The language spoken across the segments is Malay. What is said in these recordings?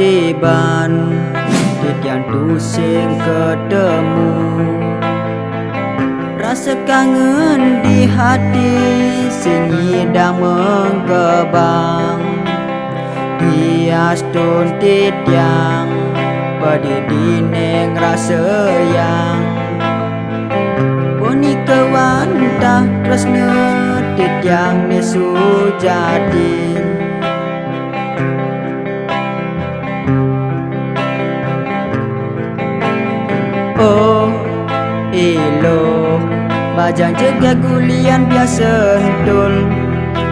deban yang tusing ketemu. Rasa kangen di hati sing idang menggebang. Dias tuntit yang pada dineng rasa yang Poni kewantah terus ngetit yang nesu jadi. Oh elo bajang jaga gulian biasa sentul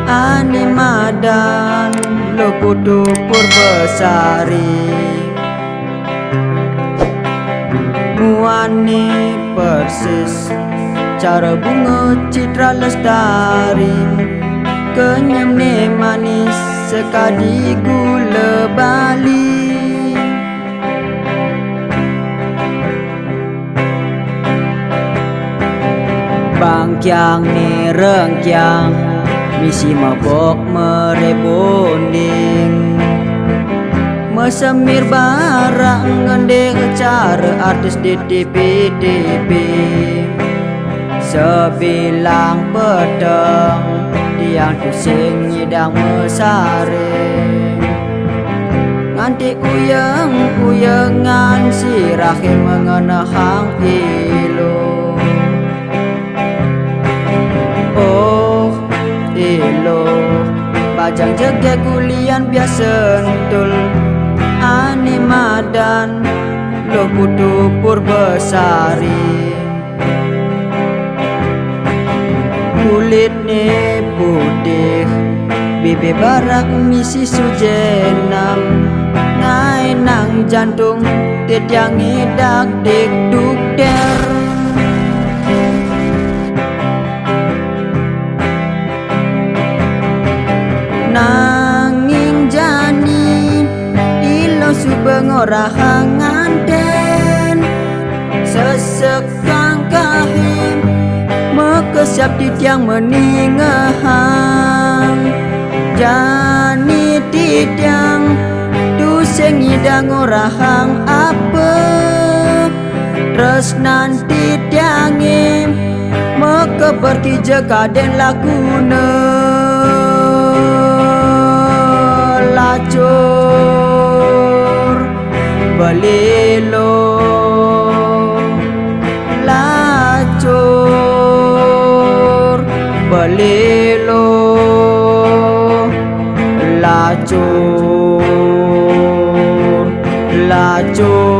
ane madan lo kudu purbesari muane persis cara bunga citra lestari kenyam ne manis sekadi gula bali. Bangkyang ni rengkyang misi mabok merebonding mesemir barang ngendeng cara artis di TV sebilang pedang tiang tusing nyidang mesare nganti uyeng-uyengan sirahe mengenahang ilo. Oh ilo bajang jaga gulian biasa sentul ane madan lo kudu purbesari kulit ne putih bibi barak misi sujenam ngai nang jantung tiang idak dik duk der. Nanging jani ilo subengorahang nganten sesekang kahim mekesiap di tiang meningahang jani di tiang tuseng idang orahang apa terus nanti tiangim mekeberti jekaden laguna lacur belilo lacur belilo lacur lacur.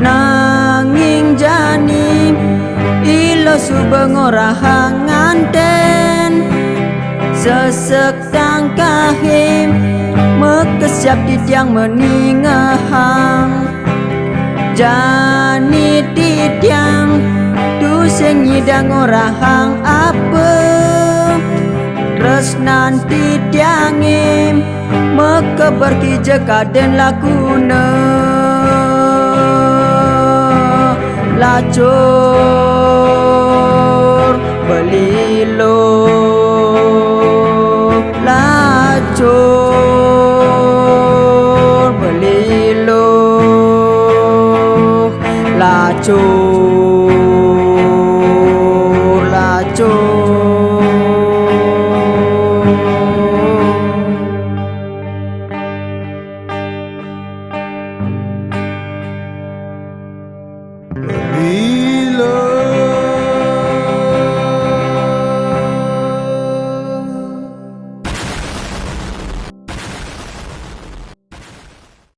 Nanging jani ilo subengorahang nganten sesek tangkahim mekesiap di tiang meningahang jani di tiang tuseng nyidang orahang apa terus nanti tiangim mekeberti jekaden laguna lacur belilo lacur belilo lacur.